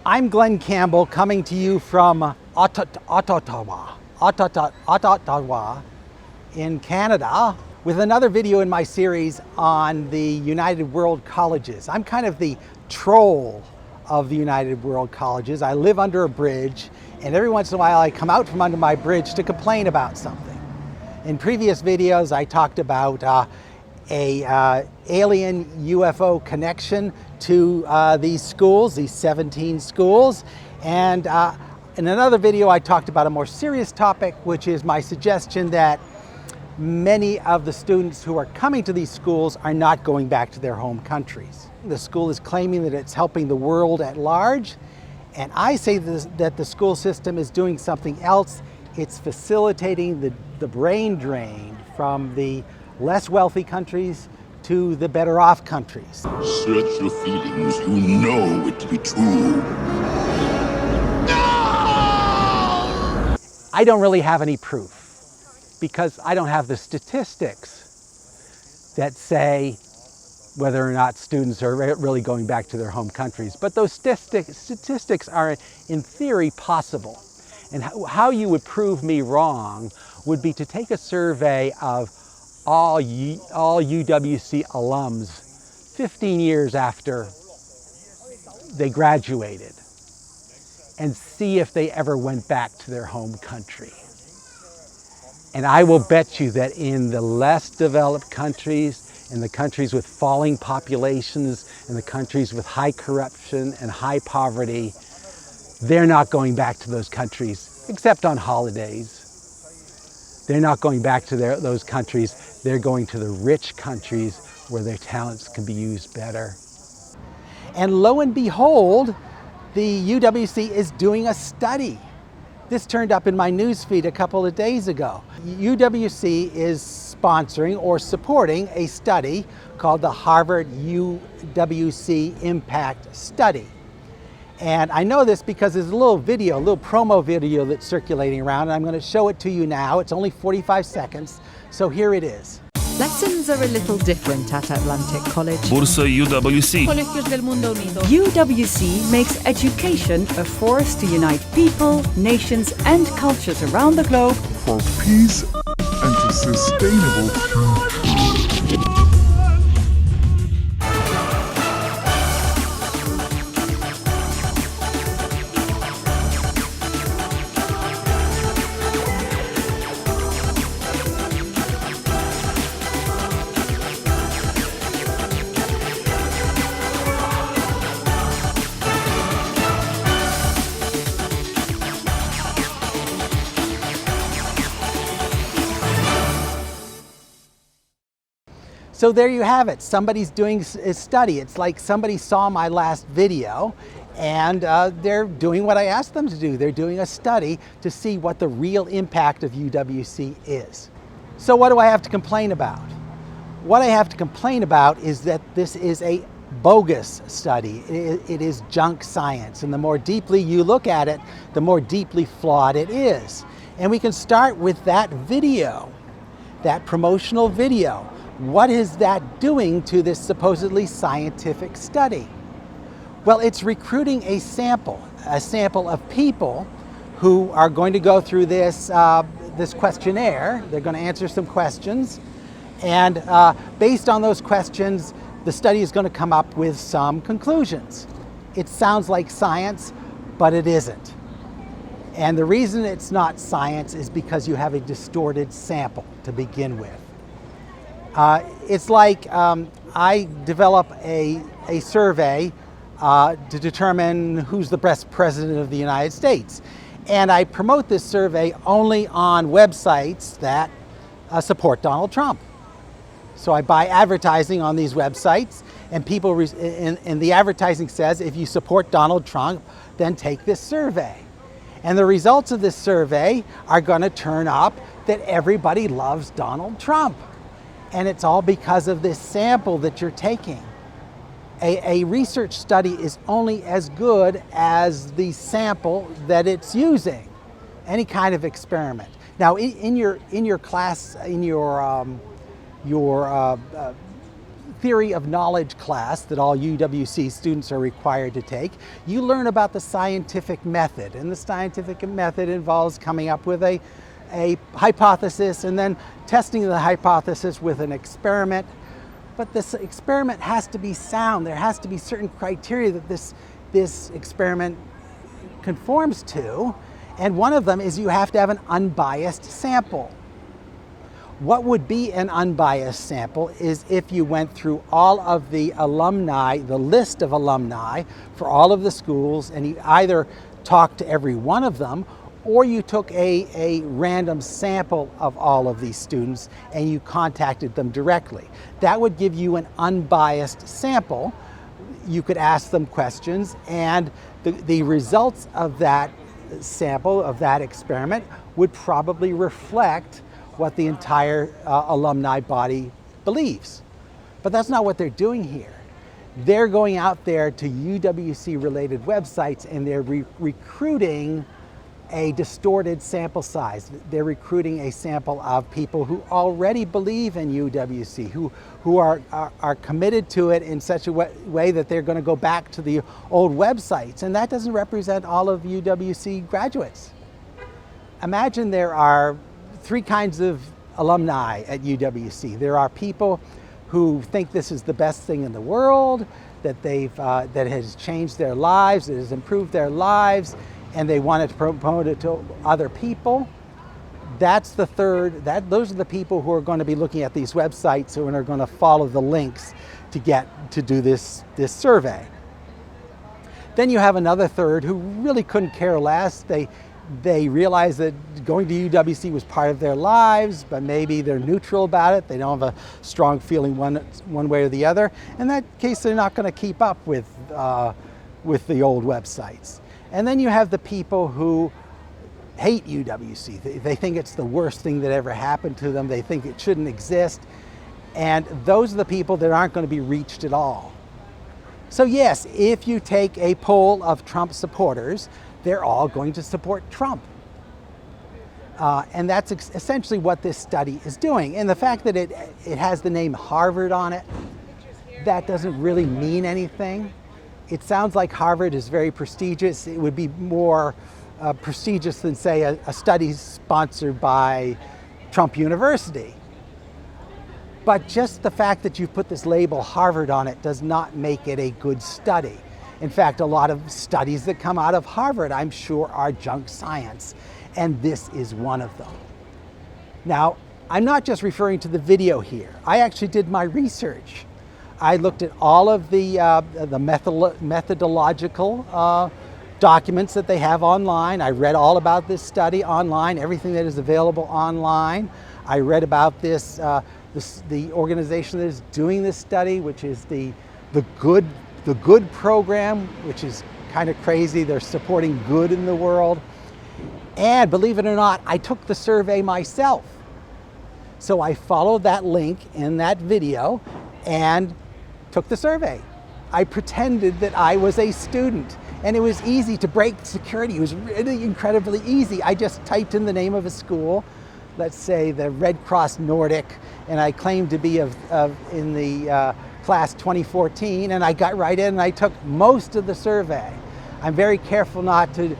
I'm Glenn Campbell coming to you from Ottawa in Canada with another video in my series on the United World Colleges. I'm kind of the troll of the United World Colleges. I live under a bridge, and every once in a while I come out from under my bridge to complain about something. In previous videos I talked about a alien UFO connection to these schools, these 17 schools. And in another video I talked about a more serious topic, which is my suggestion that many of the students who are coming to these schools are not going back to their home countries. The school is claiming that it's helping the world at large, and I say that the school system is doing something else. It's facilitating the brain drain from the less wealthy countries to the better off countries. Search your feelings, you know it to be true. I don't really have any proof because I don't have the statistics that say whether or not students are really going back to their home countries. But those statistics are in theory possible. And how you would prove me wrong would be to take a survey of all UWC alums 15 years after they graduated and see if they ever went back to their home country. And I will bet you that in the less developed countries, in the countries with falling populations, in the countries with high corruption and high poverty, they're not going back to those countries except on holidays. They're not going back to those countries. They're going to the rich countries where their talents can be used better. And lo and behold, the UWC is doing a study. This turned up in my newsfeed a couple of days ago. UWC is sponsoring or supporting a study called the Harvard UWC Impact Study. And I know this because there's a little video, a little promo video that's circulating around, and I'm going to show it to you now. It's only 45 seconds, so here it is. Lessons are a little different at Atlantic College. Bursa UWC. UWC makes education a force to unite people, nations and cultures around the globe for peace and to sustainable future. So there you have it. Somebody's doing a study. It's like somebody saw my last video and they're doing what I asked them to do. They're doing a study to see what the real impact of UWC is. So what do I have to complain about? What I have to complain about is that this is a bogus study. It is junk science. And the more deeply you look at it, the more deeply flawed it is. And we can start with that video, that promotional video. What is that doing to this supposedly scientific study? Well, it's recruiting a sample of people who are going to go through this questionnaire. They're going to answer some questions, and based on those questions, the study is going to come up with some conclusions. It sounds like science, but it isn't. And the reason it's not science is because you have a distorted sample to begin with. It's like I develop a survey to determine who's the best president of the United States. And I promote this survey only on websites that support Donald Trump. So I buy advertising on these websites, and people, and the advertising says, if you support Donald Trump, then take this survey. And the results of this survey are going to turn up that everybody loves Donald Trump. And it's all because of this sample that you're taking. A research study is only as good as the sample that it's using, any kind of experiment. Now, in your class, in your theory of knowledge class that all UWC students are required to take, you learn about the scientific method. And the scientific method involves coming up with a hypothesis and then testing the hypothesis with an experiment. But this experiment has to be sound. There has to be certain criteria that this experiment conforms to. And one of them is you have to have an unbiased sample. What would be an unbiased sample is if you went through all of the alumni, the list of alumni for all of the schools, and you either talked to every one of them, or you took a random sample of all of these students and you contacted them directly. That would give you an unbiased sample. You could ask them questions, and the results of that sample, of that experiment, would probably reflect what the entire alumni body believes. But that's not what they're doing here. They're going out there to UWC-related websites and they're recruiting a distorted sample size. They're recruiting a sample of people who already believe in UWC, who are committed to it in such a way that they're going to go back to the old websites. And that doesn't represent all of UWC graduates. Imagine there are three kinds of alumni at UWC. There are people who think this is the best thing in the world, that that has changed their lives, that has improved their lives, and they want to promote it to other people. That's the third. Those are the people who are going to be looking at these websites and are going to follow the links to get to do this survey. Then you have another third who really couldn't care less. They realize that going to UWC was part of their lives, but maybe they're neutral about it. They don't have a strong feeling one way or the other. In that case, they're not going to keep up with the old websites. And then you have the people who hate UWC. They think it's the worst thing that ever happened to them. They think it shouldn't exist. And those are the people that aren't going to be reached at all. So yes, if you take a poll of Trump supporters, they're all going to support Trump. And that's essentially what this study is doing. And the fact that it has the name Harvard on it, that doesn't really mean anything. It sounds like Harvard is very prestigious. It would be more prestigious than, say, a study sponsored by Trump University. But just the fact that you put this label Harvard on it does not make it a good study. In fact, a lot of studies that come out of Harvard, I'm sure, are junk science, and this is one of them. Now, I'm not just referring to the video here. I actually did my research. I looked at all of the methodological documents that they have online. I read all about this study online, everything that is available online. I read about the organization that is doing this study, which is the Good program, which is kind of crazy. They're supporting good in the world. And believe it or not, I took the survey myself. So I followed that link in that video and took the survey. I pretended that I was a student, and it was easy to break security. It was really incredibly easy. I just typed in the name of a school, let's say the Red Cross Nordic, and I claimed to be in the class 2014, and I got right in and I took most of the survey. I'm very careful not to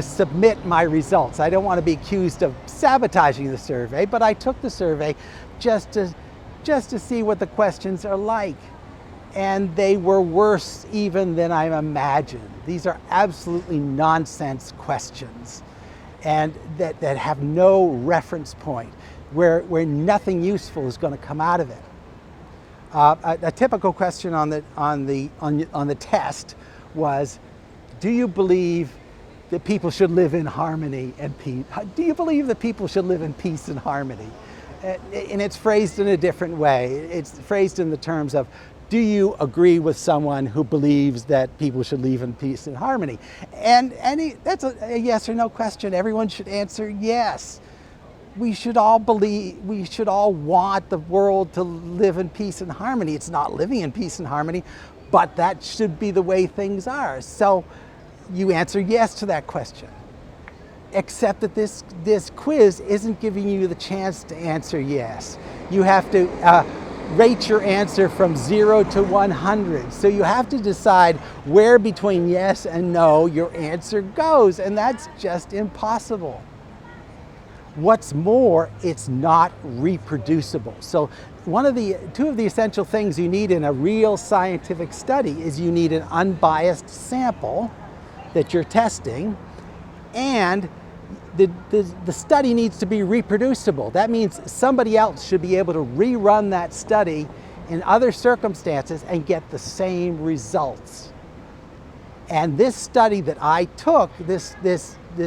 submit my results. I don't want to be accused of sabotaging the survey, but I took the survey just to see what the questions are like. And they were worse even than I imagined. These are absolutely nonsense questions, and that have no reference point, where nothing useful is going to come out of it. A typical question on the test was, do you believe that people should live in harmony and peace? Do you believe that people should live in peace and harmony? And it's phrased in a different way. It's phrased in the terms of, do you agree with someone who believes that people should live in peace and harmony? And that's a yes or no question. Everyone should answer yes. We should all want the world to live in peace and harmony. It's not living in peace and harmony, but that should be the way things are. So you answer yes to that question. Except that this quiz isn't giving you the chance to answer yes. You have to rate your answer from 0 to 100. So you have to decide where between yes and no your answer goes, and that's just impossible. What's more, it's not reproducible. So two of the essential things you need in a real scientific study is you need an unbiased sample that you're testing, and the study needs to be reproducible. That means somebody else should be able to rerun that study in other circumstances and get the same results. And this study that I took, this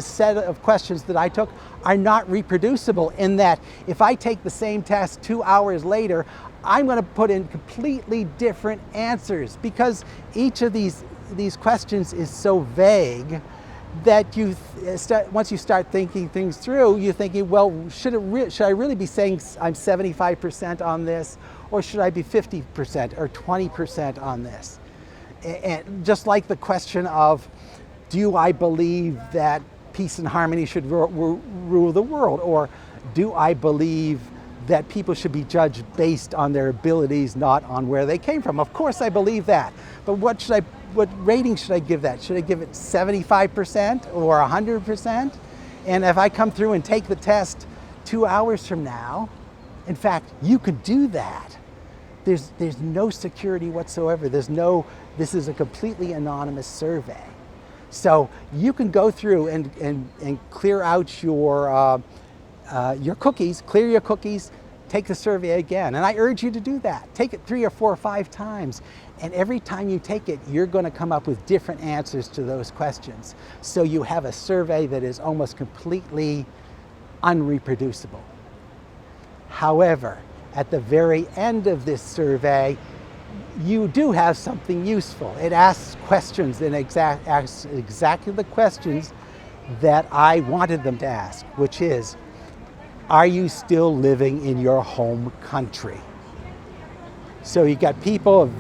set of questions that I took, are not reproducible in that if I take the same test 2 hours later, I'm going to put in completely different answers, because each of these questions is so vague that once you start thinking things through, you're thinking, well, should I really be saying I'm 75% on this, or should I be 50% or 20% on this? And just like the question of, do I believe that peace and harmony should rule the world, or do I believe that people should be judged based on their abilities, not on where they came from? Of course I believe that, but what rating should I give that? Should I give it 75% or 100%? And if I come through and take the test 2 hours from now, in fact, you could do that. There's no security whatsoever. This is a completely anonymous survey. So you can go through and clear out your cookies, clear your cookies, take the survey again. And I urge you to do that. Take it 3 or 4 or 5 times. And every time you take it, you're going to come up with different answers to those questions. So you have a survey that is almost completely unreproducible. However, at the very end of this survey, you do have something useful. It asks questions and asks exactly the questions that I wanted them to ask, which is, are you still living in your home country? So you got people,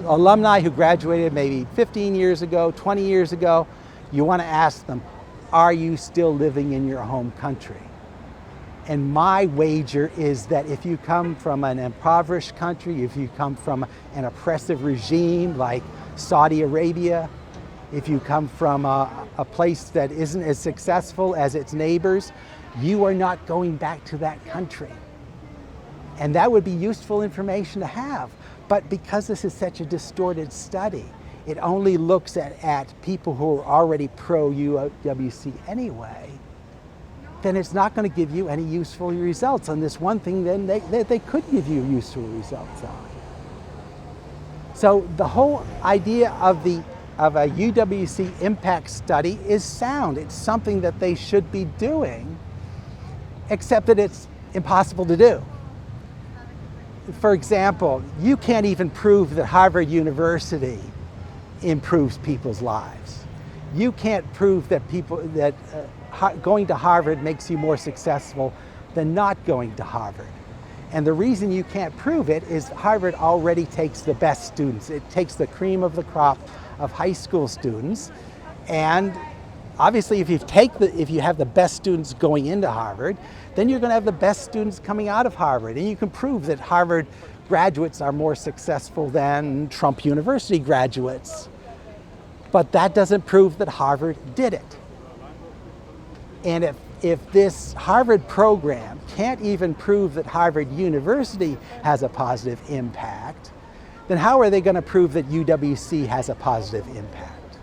alumni who graduated maybe 15 years ago, 20 years ago. You want to ask them, are you still living in your home country? And my wager is that if you come from an impoverished country, if you come from an oppressive regime like Saudi Arabia, if you come from a place that isn't as successful as its neighbors, you are not going back to that country. And that would be useful information to have. But because this is such a distorted study, it only looks at people who are already pro-UWC anyway, then it's not going to give you any useful results on this one thing then they could give you useful results on. So the whole idea of a UWC impact study is sound. It's something that they should be doing, except that it's impossible to do. For example, you can't even prove that Harvard University improves people's lives. You can't prove that going to Harvard makes you more successful than not going to Harvard. And the reason you can't prove it is Harvard already takes the best students. It takes the cream of the crop of high school students. And obviously if you have the best students going into Harvard, then you're going to have the best students coming out of Harvard. And you can prove that Harvard graduates are more successful than Trump University graduates. But that doesn't prove that Harvard did it. And if this Harvard program can't even prove that Harvard University has a positive impact, then how are they going to prove that UWC has a positive impact?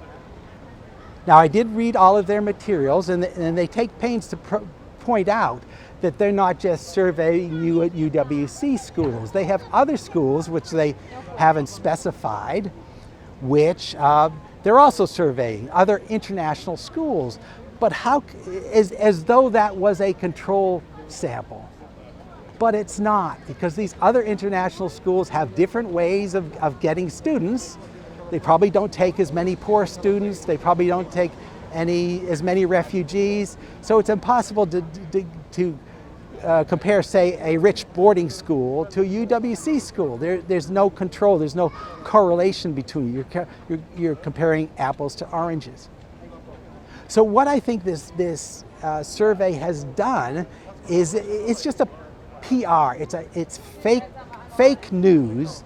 Now, I did read all of their materials, and they take pains to point out that they're not just surveying you at UWC schools. They have other schools which they haven't specified, which they're also surveying, other international schools. But as though that was a control sample. But it's not, because these other international schools have different ways of getting students. They probably don't take as many poor students. They probably don't take as many refugees. So it's impossible to compare, say, a rich boarding school to a UWC school. There's no control. There's no correlation between you. You're comparing apples to oranges. So what I think this survey has done is it's just a PR. It's fake news,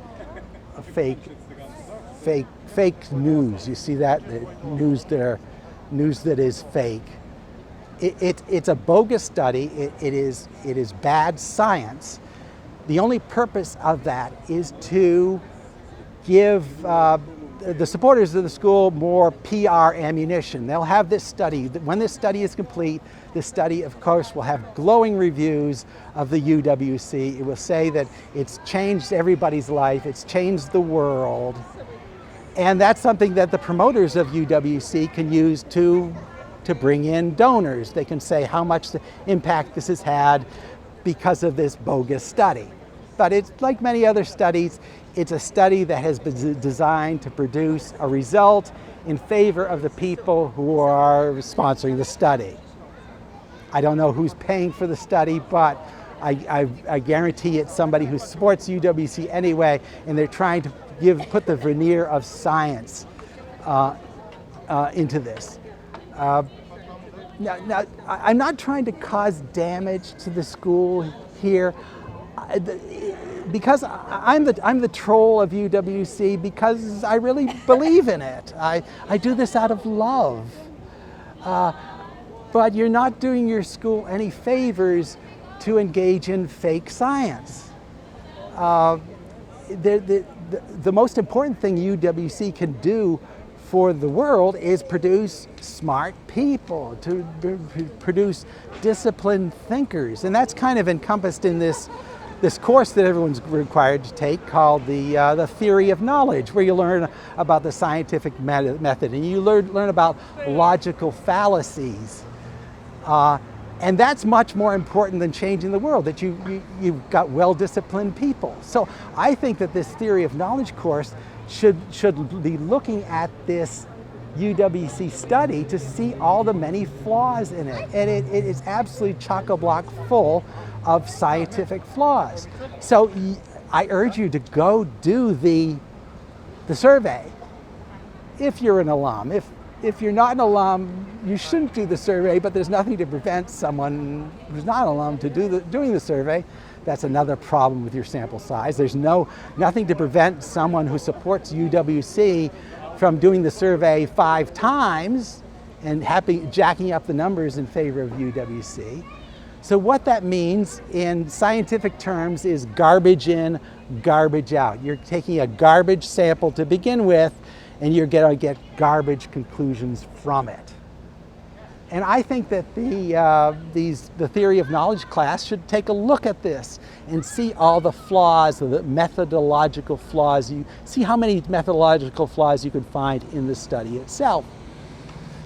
fake news. You see that? The news there, news that is fake. It's a bogus study. It is bad science. The only purpose of that is to give the supporters of the school more PR ammunition. They'll have this study. When this study is complete, this study, of course, will have glowing reviews of the UWC. It will say that it's changed everybody's life, it's changed the world. And that's something that the promoters of UWC can use to bring in donors. They can say how much impact this has had because of this bogus study. But it's like many other studies, it's a study that has been designed to produce a result in favor of the people who are sponsoring the study. I don't know who's paying for the study, but I guarantee it's somebody who supports UWC anyway, and they're trying to put the veneer of science into this. Now, I'm not trying to cause damage to the school here, because I'm the troll of UWC, because I really believe in it. I do this out of love. But you're not doing your school any favors to engage in fake science. The most important thing UWC can do for the world is produce smart people, to produce disciplined thinkers. And that's kind of encompassed in this course that everyone's required to take called the Theory of Knowledge, where you learn about the scientific method and you learn about logical fallacies. And that's much more important than changing the world, that you've got well-disciplined people. So I think that this Theory of Knowledge course should be looking at this UWC study to see all the many flaws in it. And it is absolutely chock-a-block full of scientific flaws. So I urge you to go do the survey if you're an alum. If you're not an alum, you shouldn't do the survey, but there's nothing to prevent someone who's not an alum to doing the survey. That's another problem with your sample size. There's nothing to prevent someone who supports UWC from doing the survey 5 times and jacking up the numbers in favor of UWC. So what that means in scientific terms is garbage in, garbage out. You're taking a garbage sample to begin with, and you're going to get garbage conclusions from it. And I think that the Theory of Knowledge class should take a look at this and see all the flaws, the methodological flaws. You see how many methodological flaws you can find in the study itself.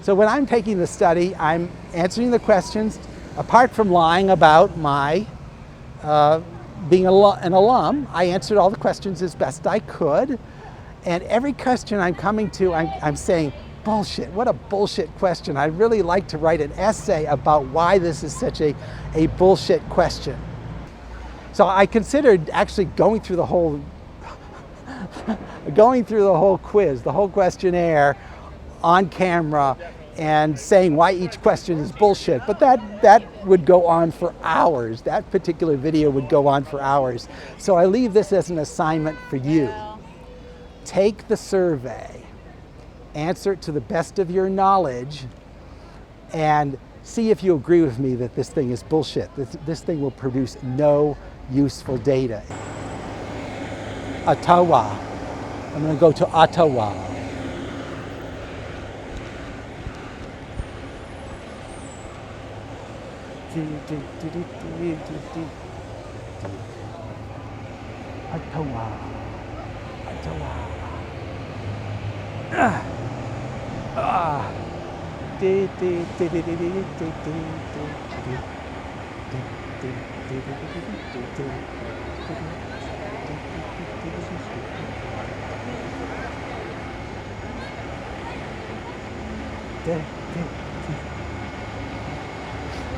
So when I'm taking the study, I'm answering the questions. Apart from lying about my being an alum, I answered all the questions as best I could. And every question I'm coming to, I'm saying, bullshit, what a bullshit question. I'd really like to write an essay about why this is such a bullshit question. So I considered actually going through the whole quiz, the whole questionnaire on camera and saying why each question is bullshit. But that would go on for hours. That particular video would go on for hours. So I leave this as an assignment for you. Take the survey, answer it to the best of your knowledge, and see if you agree with me that this thing is bullshit. This thing will produce no useful data. Ottawa. I'm going to go to Ottawa. Ottawa.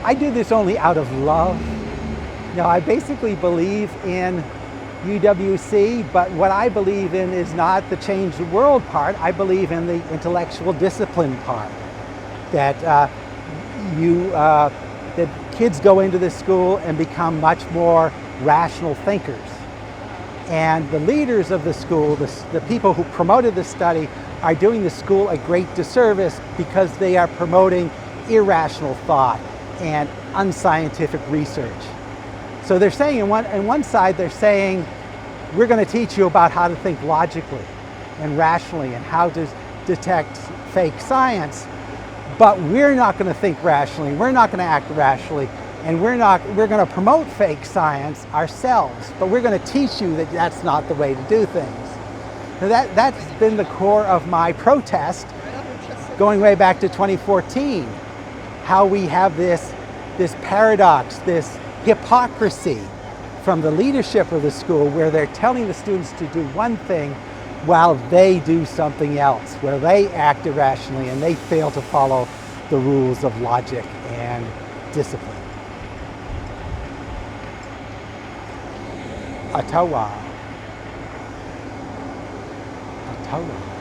I do this only out of love. Now, I basically believe in UWC, but what I believe in is not the change the world part. I believe in the intellectual discipline part. That that kids go into this school and become much more rational thinkers. And the leaders of the school, the people who promoted the study, are doing the school a great disservice because they are promoting irrational thought and unscientific research. So they're saying, on one side, they're saying, we're going to teach you about how to think logically and rationally and how to detect fake science, but we're not going to think rationally, we're not going to act rationally, and we're going to promote fake science ourselves, but we're going to teach you that that's not the way to do things. Now that's been the core of my protest going way back to 2014, how we have this paradox, this hypocrisy from the leadership of the school where they're telling the students to do one thing while they do something else, where they act irrationally and they fail to follow the rules of logic and discipline. Atawa. Atawa.